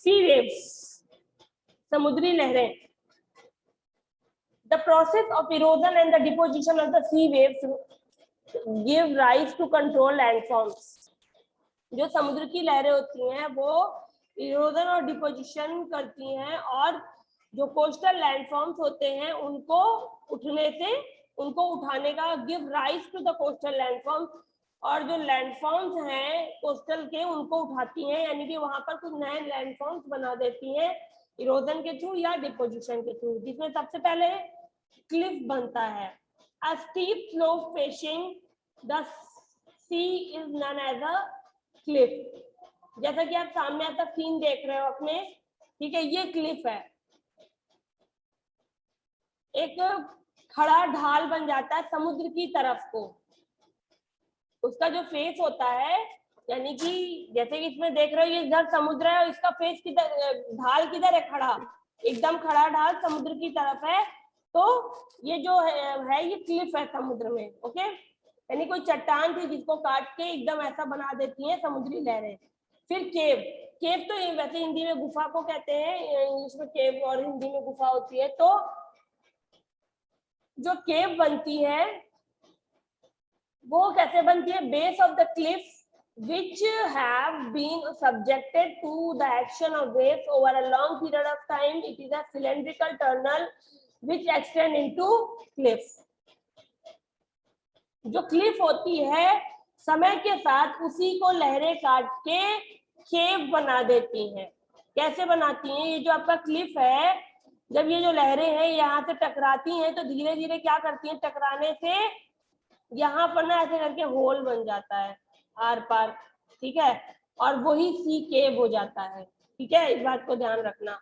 सी waves, समुद्री लहरें। The process of erosion and the deposition of the sea waves give rise to control landforms. जो समुद्र की लहरें होती हैं वो इरोजन और डिपोजिशन करती हैं और जो कोस्टल लैंडफॉर्म्स होते हैं उनको उठने से, उनको उठाने का, give rise to the coastal landforms, और जो लैंडफॉर्म्स हैं कोस्टल के उनको उठाती हैं, यानी कि वहां पर कुछ नए लैंडफॉर्म्स बना देती हैं इरोजन के थ्रू या डिपोजिशन के थ्रू, जिसमें सबसे पहले क्लिफ बनता है। A steep slope facing the sea is known as a cliff. जैसा कि आप सामने आता सीन देख रहे हो अपने, ठीक है, ये क्लिफ है, एक खड़ा ढाल बन जाता है समुद्र की तरफ को। उसका जो फेस होता है, यानी कि जैसे कि इसमें देख रहे हो ये इधर समुद्र है और इसका फेस किधर, ढाल किधर है, खड़ा, एकदम खड़ा ढाल समुद्र की तरफ है, तो ये जो है ये क्लिफ है समुद्र में। ओके, यानी कोई चट्टान थी जिसको काट के एकदम ऐसा बना देती है समुद्री लहरें। फिर केव, केव तो वैसे हिंदी में गुफा को कहते हैं, इंग्लिश में केव और हिंदी में गुफा होती है। तो जो केव बनती है वो कैसे बनती है? Base of the Cliff which have been subjected to the action of waves over a long period of time. It is a cylindrical tunnel which extend into cliff. जो क्लिफ होती है समय के साथ उसी को लहरें काट के केव बना देती हैं। कैसे बनाती हैं? ये जो आपका क्लिफ है, जब ये जो लहरें हैं यहाँ से टकराती हैं तो धीरे धीरे क्या करती हैं, टकराने से यहाँ पर ना ऐसे करके होल बन जाता है आर पार, ठीक है, और वही सी केव हो जाता है। ठीक है, इस बात को ध्यान रखना।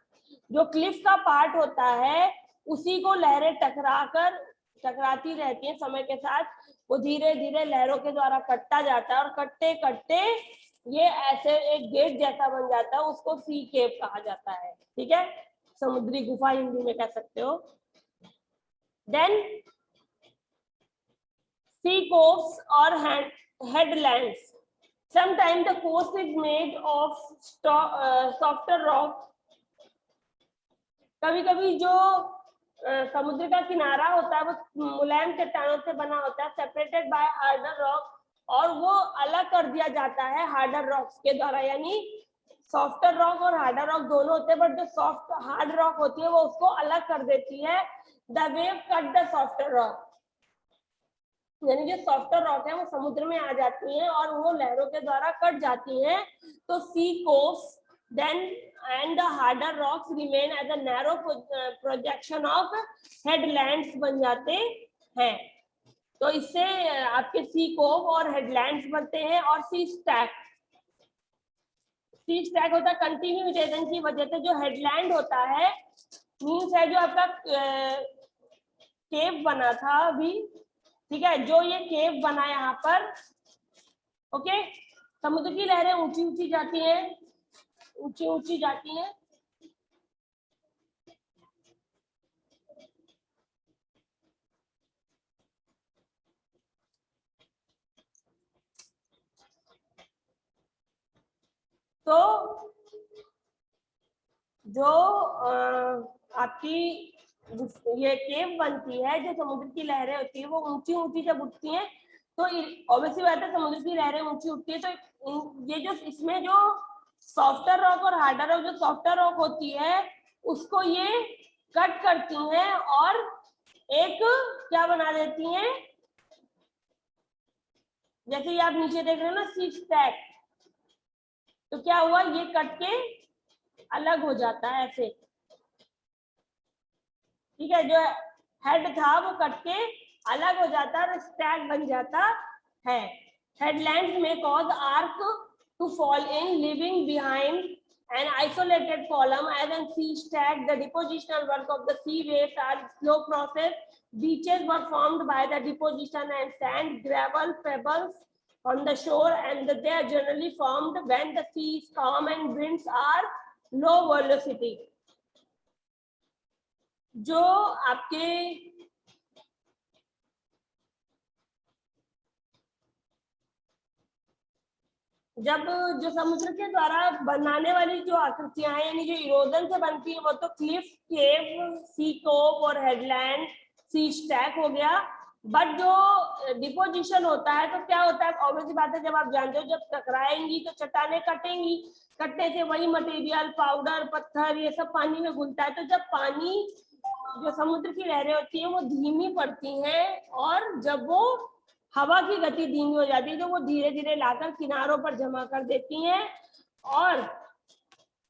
जो क्लिफ का पार्ट होता है उसी को लहरें टकराती रहती हैं समय के साथ, वो धीरे धीरे लहरों के द्वारा कटता जाता है और कटते कटते ये ऐसे एक गेट जैसा बन जाता है, उसको सी केव कहा जाता है। ठीक है, समुद्री गुफा हिंदी में कह सकते हो। Then sea coves or headlands. Sometimes the coast is made of softer rock. कभी कभी जो समुद्र का किनारा होता है वो मुलायम चट्टानों से बना होता है, सेपरेटेड बाय हार्डर रॉक, और वो अलग कर दिया जाता है हार्डर रॉक्स के द्वारा। यानी सॉफ्टर रॉक और हार्डर रॉक दोनों होते हैं, बट जो सॉफ्ट हार्ड रॉक होती है वो उसको अलग कर देती है। The wave cut the softer rock, यानी जो सॉफ्टर रॉक है वो समुद्र में आ जाती हैं और वो लहरों के द्वारा कट जाती हैं। तो sea coast then and the harder rocks remain as a narrow projection of headlands बन जाते हैं। तो इससे आपके सी कोव और हेडलैंड्स बनते हैं। और सी स्टैक, सी स्टैक होता है कंटिन्यू इरोजन की वजह से। जो हेडलैंड होता है मीन्स है जो आपका केव बना था अभी, ठीक है, जो ये केव बना यहाँ पर। ओके, समुद्र की लहरें ऊंची ऊंची जाती हैं, ऊंची ऊंची जाती हैं, तो जो आपकी ये केव बनती है, जो समुद्र की लहरें होती है वो ऊंची ऊंची जब उठती हैं तो ऑब्वियसली बात है समुद्र की लहरें ऊंची उठती है, तो ये जो इसमें जो सॉफ्टर रॉक और हार्डर रॉक, जो सॉफ्टर रॉक होती है उसको ये कट करती हैं और एक क्या बना देती हैं, जैसे ये आप नीचे देख रहे हो ना सी स्टैक, तो क्या हुआ, ये कट के अलग हो जाता है ऐसे। ठीक है, जो हेड था वो कट के अलग हो जाता है और स्टैक बन जाता है। हेडलैंड्स में cause arch to fall in, living behind an isolated column as a sea stack. The depositional work of the sea waves are slow process. Beaches were formed by the deposition and sand, gravel, pebbles on the shore, and they are generally formed when the sea is calm and winds are low velocity. जो आपके जब जो समुद्र के द्वारा बनाने वाली जो आकृतियां हैं यानी जो इरोजन से बनती है वो तो क्लिफ, केव, सी कोव और हेडलैंड, सी स्टैक हो गया। बट जो डिपोजिशन होता है तो क्या होता है, ऑब्वियसली बात है, जब आप जानते हो जब टकराएंगी तो चट्टाने कटेंगी, कटने से वही मटेरियल, पाउडर, पत्थर, ये सब पानी में घुलता है। तो जब पानी, जो समुद्र की लहरें होती है वो धीमी पड़ती हैं, और जब वो हवा की गति धीमी हो जाती है तो वो धीरे धीरे लाकर किनारों पर जमा कर देती हैं, और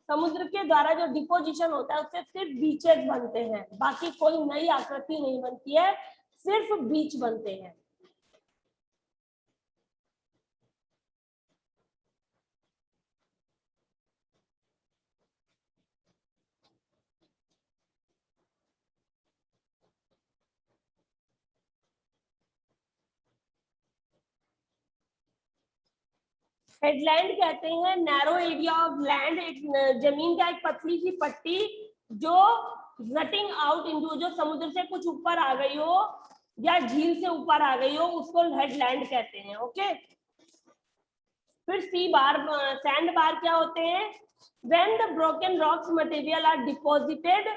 समुद्र के द्वारा जो डिपोजिशन होता है उससे सिर्फ बीचेस बनते हैं, बाकी कोई नई आकृति नहीं बनती है, सिर्फ बीच बनते हैं। हेडलैंड कहते हैं नैरो एरिया ऑफ लैंड, एक जमीन का एक पतली सी पट्टी जो रटिंग आउट इनटू, जो समुद्र से कुछ ऊपर आ गई हो या झील से ऊपर आ गई हो, उसको हेडलैंड कहते हैं। ओके, फिर सी बार, सैंड बार क्या होते हैं, when the broken rocks material are deposited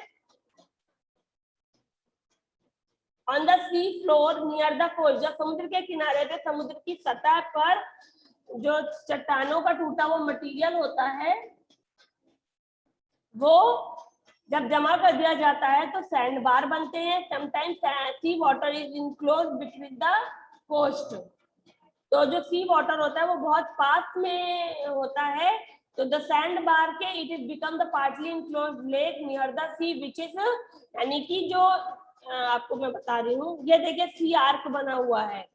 on the sea floor near the coast, जब समुद्र के किनारे पे समुद्र की सतह पर जो चट्टानों का टूटा हुआ मटेरियल होता है वो जब जमा कर दिया जाता है तो सैंड बार बनते हैं। Sometimes sea water is enclose between the coast, तो जो सी वाटर होता है वो बहुत पास में होता है, तो द सैंड बार के it is become the partly enclose lake near the sea which is, यानी कि जो आपको मैं बता रही हूँ, ये देखिए सी आर्क बना हुआ है,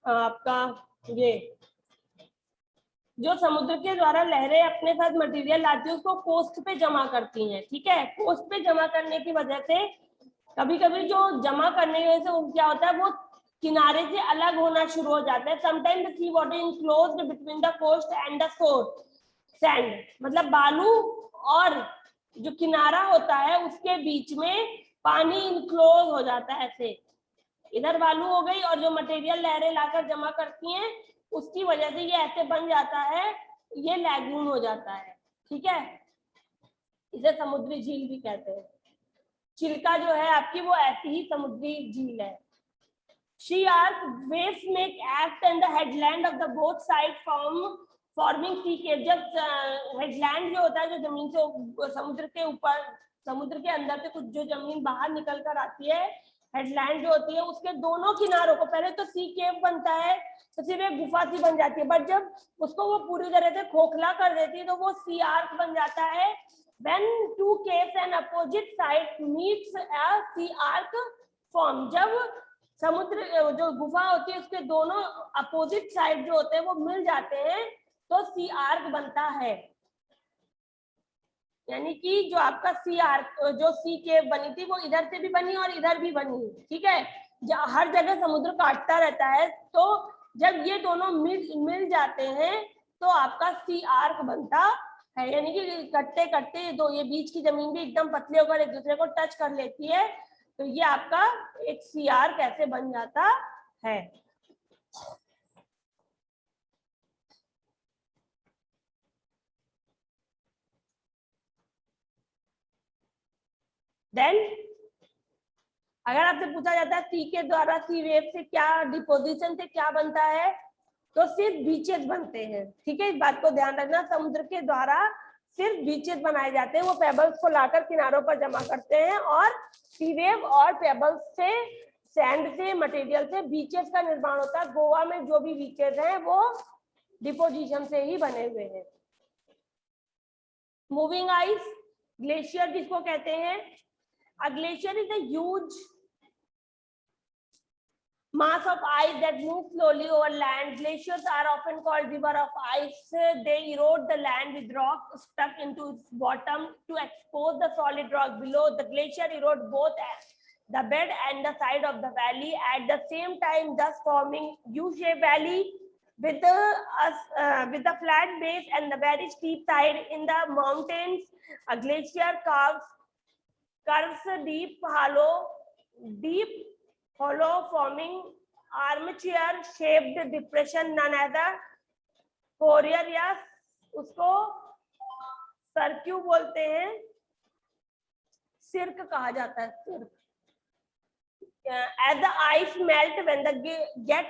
आपका ये जो समुद्र के द्वारा लहरें अपने साथ मटेरियल लाती है उसको कोस्ट पे जमा करती हैं। ठीक है, कोस्ट पे जमा करने की वजह से कभी कभी जो जमा करने की वजह से क्या होता है, वो किनारे से अलग होना शुरू हो जाता है। Sometime the sea water enclosed between the coast and the shore, sand मतलब बालू और जो किनारा होता है उसके बीच में पानी इनक्लोज हो जाता है, ऐसे इधर बालू हो गई और जो मटेरियल लहरें लाकर जमा करती हैं उसकी वजह से ये ऐसे बन जाता है, ये लैगून हो जाता है। ठीक है, इसे समुद्री झील भी कहते हैं। चिल्का जो है आपकी वो ऐसी ही समुद्री झील है। Sea arch waves make act and the headland of the both side forming sea cave, जब हेडलैंड जो होता है, जो जमीन से समुद्र के ऊपर, समुद्र के अंदर से कुछ जो जमीन बाहर निकल कर आती है, हेडलैंड जो होती है उसके दोनों किनारों को, पहले तो सी केव बनता है तो सिर्फ एक गुफा सी बन जाती है, बट जब उसको वो पूरी तरह से खोखला कर देती है तो वो सी आर्क बन जाता है। When two caves and opposite sides meets a sea arc form, जब समुद्र जो गुफा होती है उसके दोनों अपोजिट साइड जो होते हैं वो मिल जाते हैं तो सी आर्क बनता है। यानी कि जो आपका सी आर्क, जो सी केव बनी थी वो इधर से भी बनी और इधर भी बनी। ठीक है, हर जगह समुद्र काटता रहता है, तो जब ये दोनों मिल जाते हैं तो आपका सी आर्क बनता है, यानी कि कटते कटते दो ये बीच की जमीन भी एकदम पतली होकर एक दूसरे को टच कर लेती है, तो ये आपका एक सी आर्क ऐसे बन जाता है। देन अगर आपसे पूछा जाता है सी के द्वारा, सी वेव से क्या, डिपोजिशन से क्या बनता है, तो सिर्फ बीचेस बनते हैं। ठीक है, इस बात को ध्यान रखना, समुद्र के द्वारा सिर्फ बीचेस बनाए जाते हैं, वो पेबल्स को लाकर किनारों पर जमा करते हैं, और सी वेव और पेबल्स से, सैंड से, मटेरियल से बीचेस का निर्माण होता है। गोवा में जो भी बीचेस हैं वो डिपोजिशन से ही बने हुए हैं। मूविंग आइस, ग्लेशियर जिसको कहते हैं, a glacier is a huge mass of ice that moves slowly over land. Glaciers are often called river of ice. They erode the land with rock stuck into its bottom to expose the solid rock below. The glacier erodes both the bed and the side of the valley at the same time, thus forming U-shaped valley. with the flat base and the very steep side. In the mountains, a glacier curves deep hollow forming armchair shaped depression known as the courier, या उसको सर्क्यू बोलते हैं, सिर्क कहा जाता है, सिर्क. As the ice melt, when the get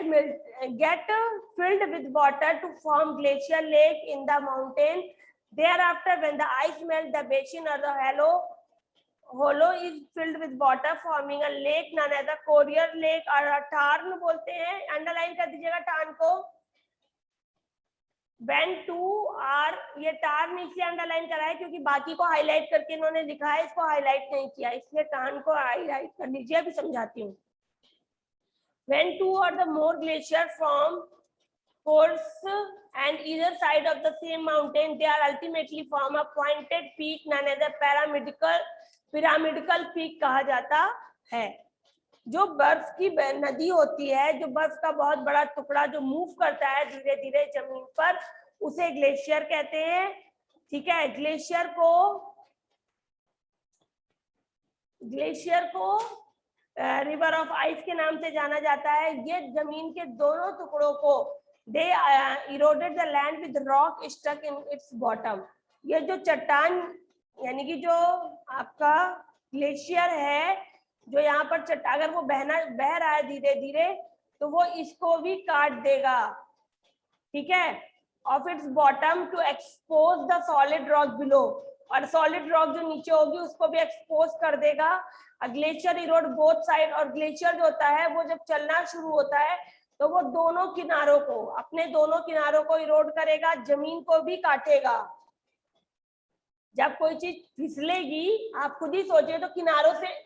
filled with water to form glacier lake in the mountain. Thereafter, when the ice melt, the basin or the hollow is filled with water, forming a lake known as the courier lake और turn बोलते हैं. Underline कर दीजिएगा turn को. When two are, ये turn इसलिए underline करा है क्योंकि बाकी को हाईलाइट करके इन्होंने लिखा है, इसको हाईलाइट नहीं किया, इसलिए टार्न को हाईलाइट कर लीजिए. अभी समझाती हूँ. When two or the more glacier form course and either side of the same mountain, they are ultimately form a pointed peak known as a pyramidal peak कहा जाता है. जो बर्फ की नदी होती है, जो बर्फ का बहुत बड़ा टुकड़ा जो मूव करता है धीरे धीरे जमीन पर, उसे ग्लेशियर कहते हैं. ठीक है. ग्लेशियर को रिवर ऑफ आइस के नाम से जाना जाता है. ये जमीन के दोनों टुकड़ों को they eroded the land with rock stuck in its bottom. ये जो चट्टान यानी कि जो आपका ग्लेशियर है, जो यहाँ पर अगर वो बह रहा है धीरे धीरे, तो वो इसको भी काट देगा. ठीक है. Of its bottom to expose the solid rock below, और सॉलिड रॉक जो नीचे होगी उसको भी एक्सपोज कर देगा. ग्लेशियर इरोड बोथ साइड, और ग्लेशियर जो होता है वो जब चलना शुरू होता है तो वो दोनों किनारों को, अपने दोनों किनारों को इरोड करेगा, जमीन को भी काटेगा. जब कोई चीज फिसलेगी, आप खुद ही सोचिए, तो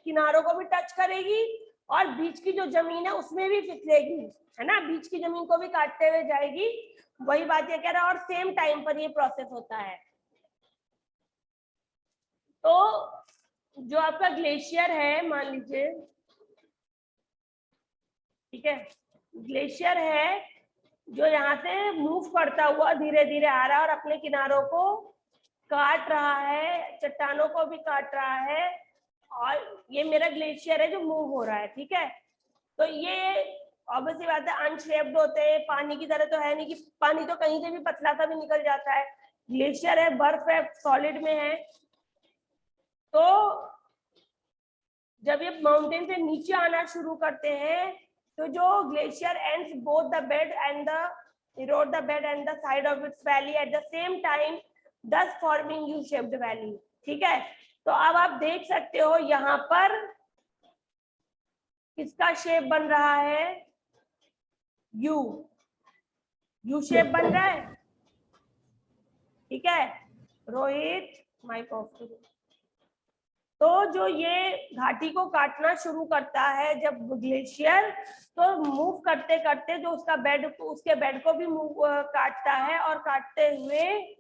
किनारों को भी टच करेगी और बीच की जो जमीन है उसमें भी फिसलेगी, है ना. बीच की जमीन को भी काटते हुए जाएगी. वही बात ये कह रहा है. और सेम टाइम पर ये प्रोसेस होता है. तो जो आपका ग्लेशियर है, मान लीजिए, ठीक है, ग्लेशियर है जो यहाँ से मूव करता हुआ धीरे धीरे आ रहा है और अपने किनारों को काट रहा है, चट्टानों को भी काट रहा है, और ये मेरा ग्लेशियर है जो मूव हो रहा है. ठीक है. तो ये ऑब्वियसली बात है, अनशेप्ड होते हैं. पानी की तरह तो है नहीं कि पानी तो कहीं से भी पतला सा भी निकल जाता है. ग्लेशियर है, बर्फ है, सॉलिड में है. तो जब ये माउंटेन से नीचे आना शुरू करते हैं, तो जो glacier ends both the bed and the Erode the bed and the side of its valley at the same time, thus forming U-shaped valley. ठीक है. तो अब आप देख सकते हो यहाँ पर किसका शेप बन रहा है, यू शेप बन रहा है. ठीक है. रोहित माइक ऑफ करो. तो जो ये घाटी को काटना शुरू करता है जब ग्लेशियर, तो मूव करते करते जो उसका बेड, उसके बेड को भी मूव काटता है, और काटते हुए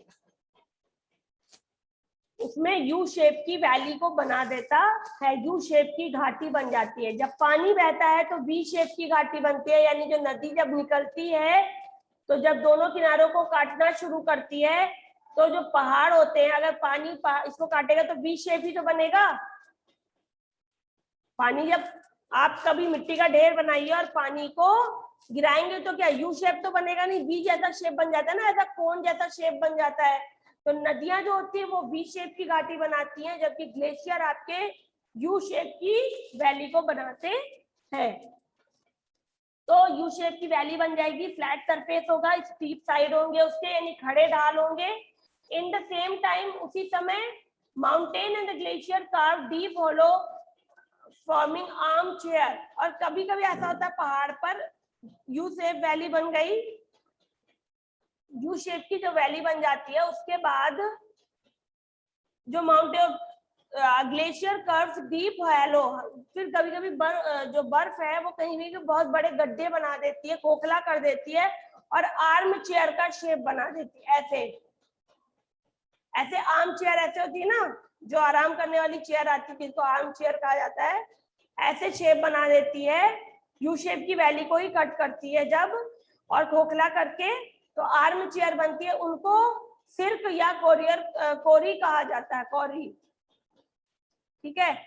उसमें यू शेप की वैली को बना देता है. यू शेप की घाटी बन जाती है. जब पानी बहता है तो वी शेप की घाटी बनती है, यानी जो नदी जब निकलती है तो जब दोनों किनारों को काटना शुरू करती है, तो जो पहाड़ होते हैं, अगर पानी इसको काटेगा तो वी शेप ही तो बनेगा. पानी, जब आप कभी मिट्टी का ढेर बनाइए और पानी को गिराएंगे तो क्या यू शेप तो बनेगा नहीं, वी जैसा शेप बन जाता है ना, ऐसा कोन जैसा शेप बन जाता है. तो नदियां जो होती है वो वी शेप की घाटी बनाती हैं, जबकि ग्लेशियर आपके यू शेप की वैली को बनाते हैं. तो यू शेप की वैली बन जाएगी. फ्लैट सरफेस होगा, स्टीप साइड होंगे उसके, यानी खड़े ढाल होंगे. इन द सेम टाइम, उसी समय, mountain and the glacier carve deep hollow forming armchair. और कभी कभी ऐसा होता है पहाड़ पर यू शेप वैली बन गई, यू शेप की जो वैली बन जाती है, उसके बाद जो mountain glacier curves deep hello, फिर कभी कभी जो बर्फ है वो कहीं भी बहुत बड़े गड्ढे बना देती है, खोखला कर देती है, और आर्म चेयर का शेप बना देती है. ऐसे आर्म चेयर ऐसे होती है ना, जो आराम करने वाली चेयर आती है, जिसको आर्म चेयर कहा जाता है, ऐसे शेप बना देती है. यू शेप की वैली को ही कट करती है जब, और खोखला करके तो आर्म चेयर बनती है, उनको सिर्क या कोरी कहा जाता है, कोरी। ठीक है।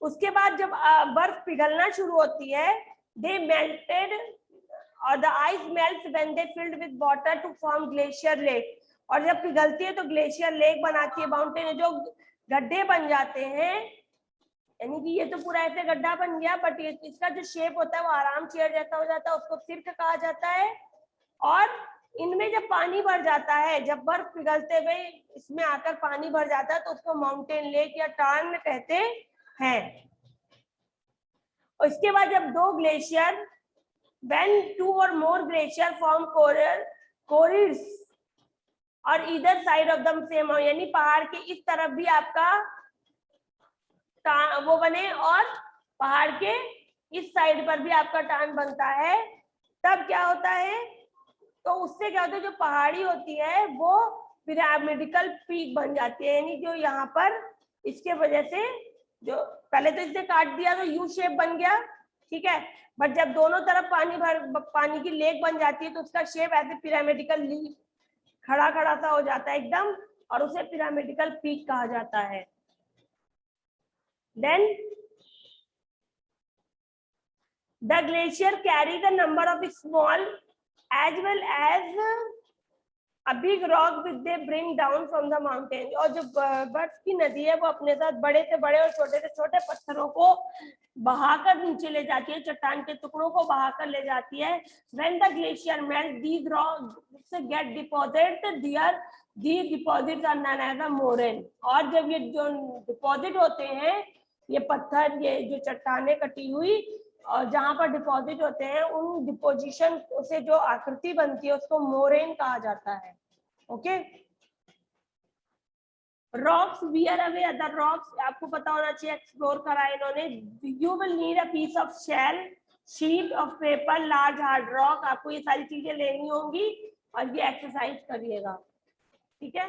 उसके बाद जब बर्फ पिघलना शुरू होती है, दे मेल्टेड और the ice melts when they filled with water to form glacier lake. और जब पिघलती है तो ग्लेशियर लेक बनाती है, माउंटेन जो गड्ढे बन जाते हैं, यानी कि ये तो पूरा ऐसे गड्ढा बन गया, बट ये इसका जो शेप होता है वो आराम चेयर जैसा हो जाता है, उसको सिर्क कहा जाता है। और इनमें जब पानी भर जाता है, जब बर्फ पिघलते हुए इसमें आकर पानी भर जाता है, तो उसको माउंटेन लेक या टार्न कहते हैं। और इसके बाद जब दो glacier, when two or more glacier form corridors और either side of the same, यानी पहाड़ के इस तरफ भी आपका वो बने और पहाड़ के इस साइड पर भी आपका टान बनता है, तब क्या होता है, तो उससे क्या होता है, जो पहाड़ी होती है वो पिरामिडिकल पीक बन जाती है। यानी जो यहाँ पर इसके वजह से, जो पहले तो इसे काट दिया तो यू शेप बन गया, ठीक है, बट जब दोनों तरफ पानी की लेक बन जाती है तो उसका शेप ऐसे पिरामिडिकल खड़ा खड़ा सा हो जाता है एकदम, और उसे पिरामिडिकल पीक कहा जाता है। Then the glacier carry the number of small as well as a big rock which they bring down from the mountain। और जो बर्फ की नदी है वो अपने साथ बड़े से बड़े और छोटे से छोटे पत्थरों को बहाकर नीचे ले जाती है, चट्टान के टुकड़ों को बहाकर ले जाती है। When the glacier melt, these rocks get deposited there, these deposits are known as a moraine। और जब ये जो डिपॉजिट होते हैं, ये पत्थर, ये जो चट्टाने कटी हुई और जहां पर डिपॉजिट होते हैं, उन डिपोजिशन से जो आकृति बनती है उसको मोरेन कहा जाता है। Okay. Rocks wear away other rocks, आपको पता होना चाहिए, एक्सप्लोर करा इन्होंने। You will need a piece of shell, sheet of paper, large hard rock. आपको ये सारी चीजें लेनी होंगी और ये एक्सरसाइज करिएगा, ठीक है।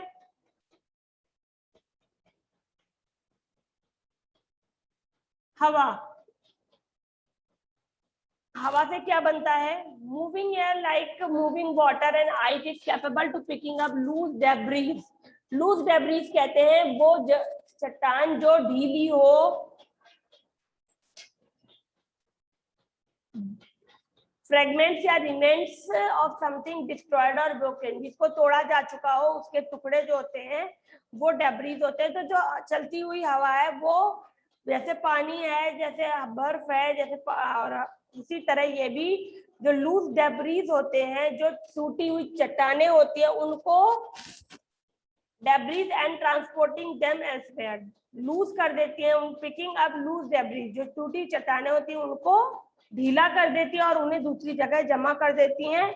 हवा, हवा से क्या बनता है, moving air like moving water and ice is capable to picking up loose debris. Loose debris कहते हैं वो चट्टान जो ढीली हो, फ्रेगमेंट्स या रिमेन्स ऑफ समथिंग डिस्ट्रॉयड और ब्रोकन, जिसको तोड़ा जा चुका हो उसके टुकड़े जो होते हैं वो डेब्रीज होते हैं। तो जो चलती हुई हवा है वो जैसे पानी है, जैसे बर्फ है, जैसे और उसी तरह ये भी जो लूज डेब्रीज होते हैं, जो टूटी हुई चट्टाने होती है, उनको debris and transporting them elsewhere, loose कर देती है, पिकिंग अप लूज डेब्रीज, जो टूटी चट्टाने होती है उनको ढीला कर देती है और उन्हें दूसरी जगह जमा कर देती हैं।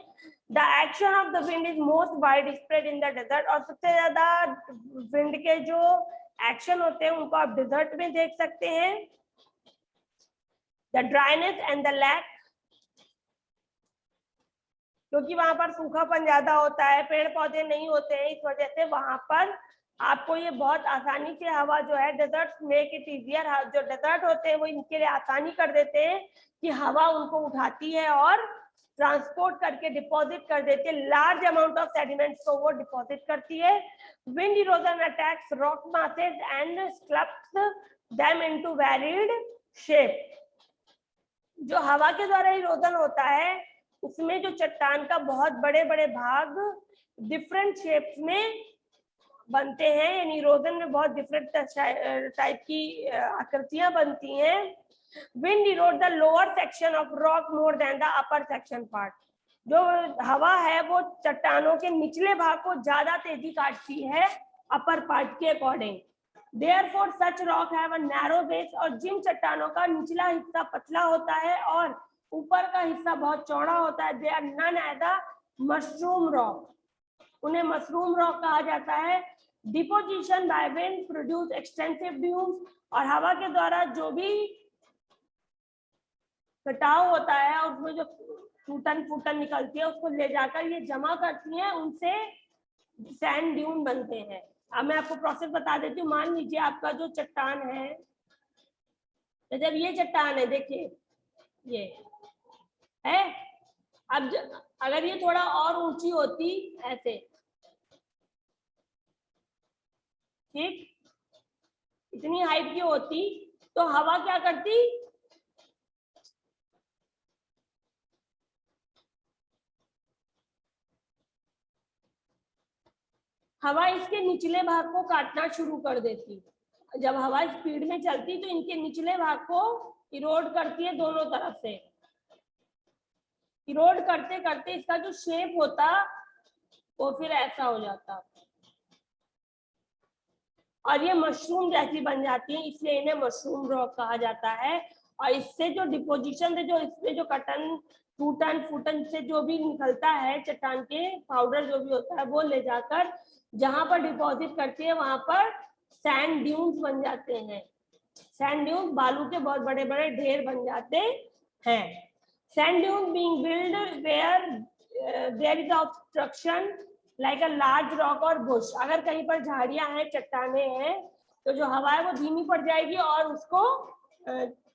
The action of the wind is most widespread in the desert, और सबसे ज्यादा विंड के जो एक्शन होते हैं उनको आप डेजर्ट में देख सकते हैं। The dryness and the lack, क्योंकि वहां पर सूखापन ज्यादा होता है, पेड़ पौधे नहीं होते हैं, इस वजह से वहां पर आपको ये बहुत आसानी से हवा जो है, डेजर्ट मेक इट इजियर, जो डेजर्ट होते हैं वो इनके लिए आसानी कर देते हैं कि हवा उनको उठाती है और ट्रांसपोर्ट करके डिपॉजिट कर देती है, लार्ज अमाउंट ऑफ सेडिमेंट्स को वो डिपॉजिट करती है। Wind erosion attacks rock masses and sculpts them into varied shape. जो हवा के द्वारा इरोजन होता है उसमें जो चट्टान का बहुत बड़े बड़े भाग डिफरेंट शेप्स में बनते हैं, यानी इरोजन में बहुत डिफरेंट टाइप की आकृतियां बनती हैं। Wind Erode the lower section of rock more than the upper section part, जो हवा है वो चट्टानों के निचले भाग को ज्यादा तेजी काटती है अपर पार्ट के according. Therefore, such rock have a narrow base, और जिन चट्टानों का निचला हिस्सा पतला होता है और ऊपर का हिस्सा बहुत चौड़ा होता है, they are known as a mushroom rock, उन्हें मशरूम रॉक कहा जाता है। Deposition by wind produce extensive dunes, और हवा के द्वारा जो भी कटाव होता है उसमें जो टूटन फूटन निकलती है उसको ले जाकर ये जमा करती हैं, उनसे सैंड ड्यून बनते हैं। अब मैं आपको प्रोसेस बता देती हूँ। मान लीजिए आपका जो चट्टान है, तो जब ये चट्टान है, देखिए ये है, अब अगर ये थोड़ा और ऊंची होती ऐसे, ठीक, इतनी हाइट की होती तो हवा क्या करती, हवा इसके निचले भाग को काटना शुरू कर देती। जब हवा स्पीड में चलती तो इनके निचले भाग को इरोड करती है दोनों तरफ से। इरोड करते करते इसका जो शेप होता वो फिर ऐसा हो जाता और ये मशरूम जैसी बन जाती है, इसलिए इन्हें मशरूम रॉक कहा जाता है। और इससे जो डिपोजिशन है, जो इसमें जो कटन टूटन फूटन से जो भी निकलता है चट्टान के पाउडर जो भी होता है वो ले जाकर जहां पर डिपॉजिट करती है वहां पर सैंड ड्यून्स बन जाते हैं। सैंड ड्यून्स बालू के बहुत बड़े बड़े ढेर बन जाते हैं। Sand dunes being build where there is obstruction like a large rock और बुश। अगर कहीं पर झाड़ियां हैं, चट्टाने हैं, तो जो हवा है वो धीमी पड़ जाएगी और उसको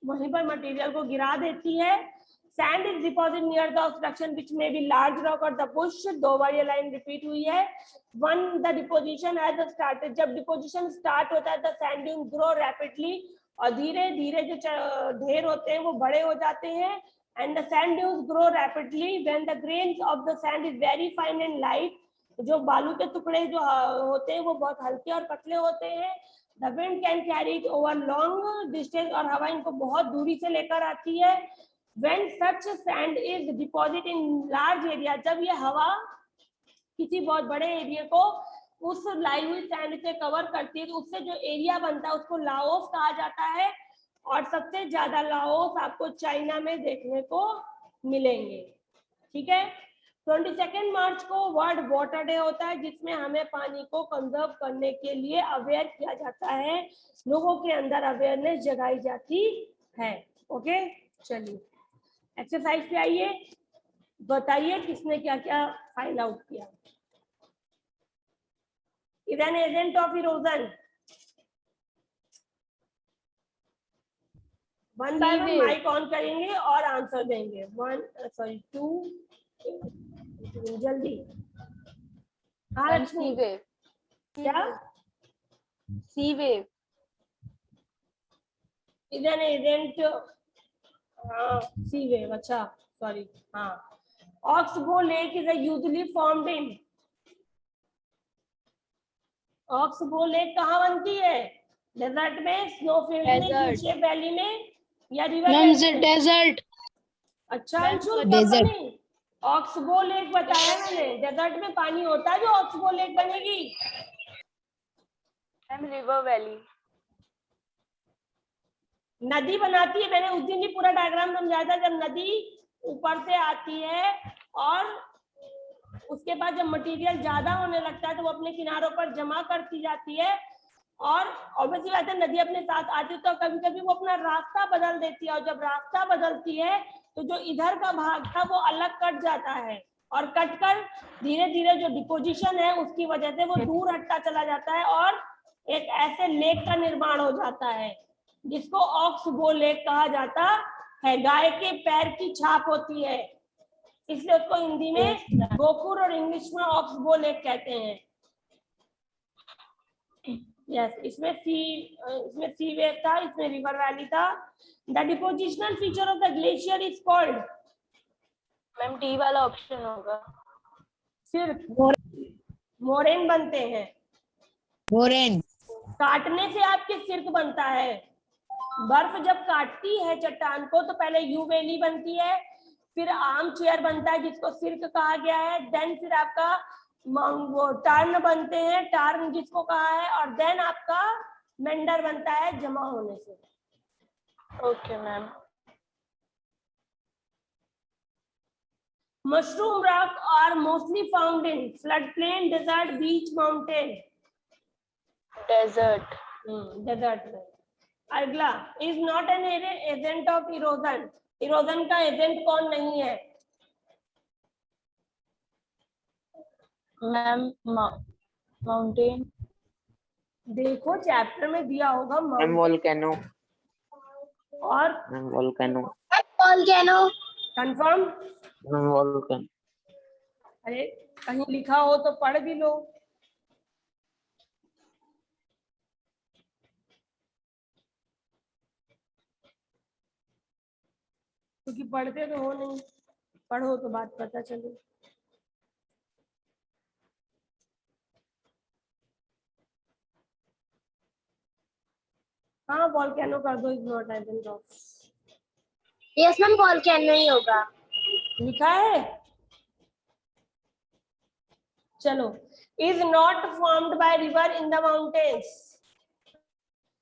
वहीं पर मटेरियल को गिरा देती है। Sand is deposit near the obstruction which may be large rock और द बुश। 2 बार ये लाइन रिपीट हुई है। One the deposition has started, जब डिपोजिशन स्टार्ट होता है the sand dune grow rapidly, और धीरे धीरे जो ढेर होते हैं वो बड़े हो जाते हैं। And the sand dunes grow rapidly when the grains of the sand is very fine and light. जो बालू के टुकड़े जो होते हैं वो बहुत हल्के और पतले होते हैं। The wind can carry it over long distance, और हवा इनको बहुत दूरी से लेकर आती है। When such sand is deposited in large area, जब ये हवा किसी बहुत बड़े एरिया को उस लाई हुई सैंड से कवर करती है तो उससे जो एरिया बनता है उसको लाओस कहा जाता है। और सबसे ज्यादा लाओस आपको चाइना में देखने को मिलेंगे। ठीक है, 22 मार्च को वर्ल्ड वाटर डे होता है जिसमें हमें पानी को कंजर्व करने के लिए अवेयर किया जाता है, लोगों के अंदर अवेयरनेस जगाई जाती है। ओके, चलिए एक्सरसाइज पे आइए, बताइए किसने क्या क्या फाइंड आउट किया। Is an agent of erosion. One by one mic on करेंगे और आंसर देंगे। 2 जल्दी। हाँ लक्ष्मी, क्या sea wave is an agent, हाँ सी वेव, अच्छा सॉरी, हाँ। Oxbow lake is usually formed in, oxbow lake कहाँ बनती है, डेजर्ट में, स्नोफील्ड में, यूशेप वैली में या रिवर वैली में? डेजर्ट। अच्छा अंशु, तब बनी ऑक्सबो लेक बताया मैंने, डेजर्ट में पानी होता है जो ऑक्सबो लेक बनेगी। रिवर वैली नदी बनाती है, मैंने उस दिन भी पूरा डायग्राम समझाया था। जब नदी ऊपर से आती है और उसके बाद जब मटेरियल ज्यादा होने लगता है तो वो अपने किनारों पर जमा करती जाती है, और ऑब्वियसली बात है नदी अपने साथ आती है तो कभी कभी वो अपना रास्ता बदल देती है, और जब रास्ता बदलती है तो जो इधर का भाग था वो अलग कट जाता है, और कटकर धीरे धीरे जो डिपोजिशन है उसकी वजह से वो दूर हटता चला जाता है और एक ऐसे लेक का निर्माण हो जाता है जिसको ऑक्सबो लेक कहा जाता है। गाय के पैर की छाप होती है इसलिए उसको हिंदी में गोखुर और इंग्लिश में ऑक्सबो लेक कहते हैं। यस, इसमें सी वेव था, इसमें रिवर वैली था। The depositional feature of the glacier is called, ma'am D वाला ऑप्शन होगा। सिर्फ मोरेन बनते हैं। मोरेन काटने से आपके सिर्क बनता है। बर्फ जब काटती है चट्टान को तो पहले यू वैली बनती है, फिर आर्म चेयर बनता है जिसको सिर्क कहा गया है, देन फिर आपका वो टार्न बनते हैं, टार्न जिसको कहा है, और देन आपका मेंडर बनता है जमा होने से। Okay ma'am. Mushroom rock are mostly found in floodplain, desert, beach, mountain. Desert. Desert में। अगला, is not an agent of erosion, erosion का एजेंट कौन नहीं है? Ma'am mountain. देखो चैप्टर में दिया होगा मैम वोल्केनो। और मैम वोल्केनो। कंफर्म। Volcan. अरे कहीं लिखा हो तो पढ़ भी लो। क्योंकि पढ़ते तो हो नहीं, पढ़ो तो बात पता चले। हाँ वॉल्केनो कर दो, is not type of. Yes ma'am, volcano ही होगा। लिखा है, चलो। Is not formed by river in the mountains.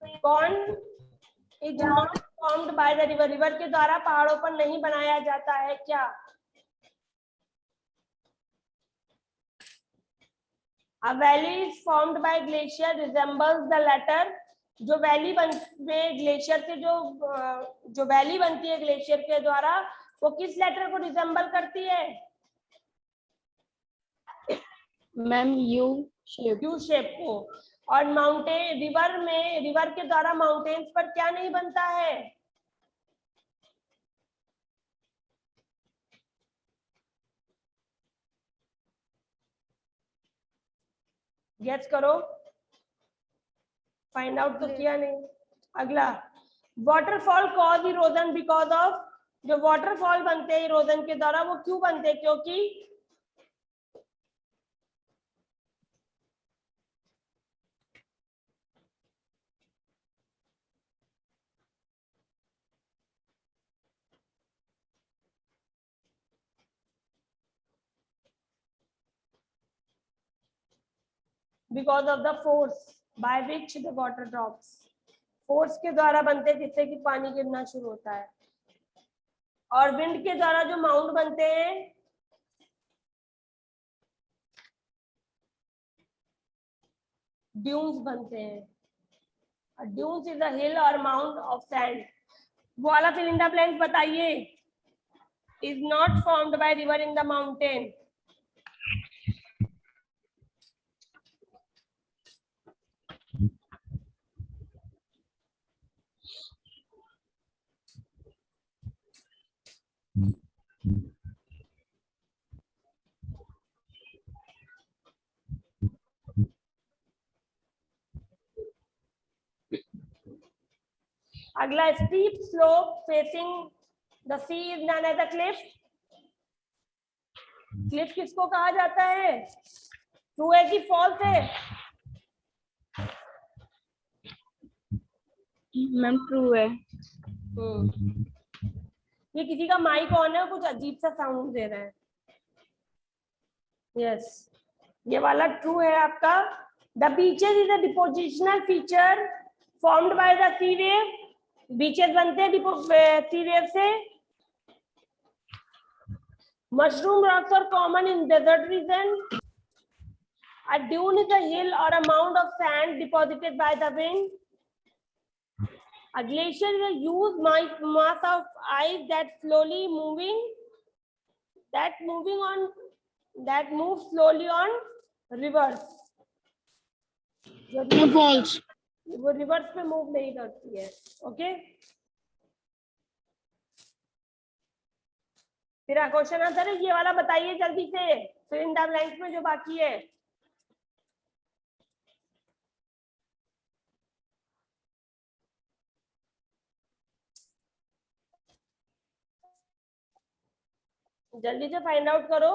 कौन is not formed by the river, river के द्वारा पहाड़ों पर नहीं बनाया जाता है क्या? A valley is formed by glacier resembles the latter. जो वैली में ग्लेशियर से जो वैली बनती है ग्लेशियर के द्वारा, वो किस लेटर को रिजेंबल करती है? Ma'am U shape. U shape को। और माउंटेन रिवर के द्वारा माउंटेन्स पर क्या नहीं बनता है? गेस करो, फाइंड आउट तो किया नहीं। अगला, waterfall cause erosion because of. जो वाटरफॉल बनते हैं इरोजन के द्वारा, वो क्यों बनते हैं? क्योंकि because of the force by which the water drops. Force के द्वारा बनते हैं जिससे कि पानी गिरना शुरू होता है। और विंड के द्वारा जो माउंट बनते हैं, ड्यून्स बनते हैं। ड्यून्स इज अ हिल और माउंट ऑफ सैंड। वो वाला फिल इन द ब्लैंक्स बताइए। Is not formed by river in the mountain. अगला, steep slope facing the sea is known as a cliff. Cliff किसको कहा जाता है? ट्रू है कि फॉल्स है? मैम ट्रू है। ये किसी का माइक ऑन है, कुछ अजीब सा साउंड दे रहा है। यस, ये वाला ट्रू है आपका। The beaches is a depositional feature formed by the sea wave. Beaches बनते हैं सी वेव से। Mushroom rocks are common in desert region. A dune is a hill or a mound of sand deposited by the wind. A glacier is a huge mass of ice that moves slowly on rivers. False. वो rivers पे move नहीं करती है। Okay, फिर question answer है ये वाला बताइए जल्दी से, फिर इन द ब्लैंक्स में जो बाकी है। जल्दी से फाइंड आउट करो।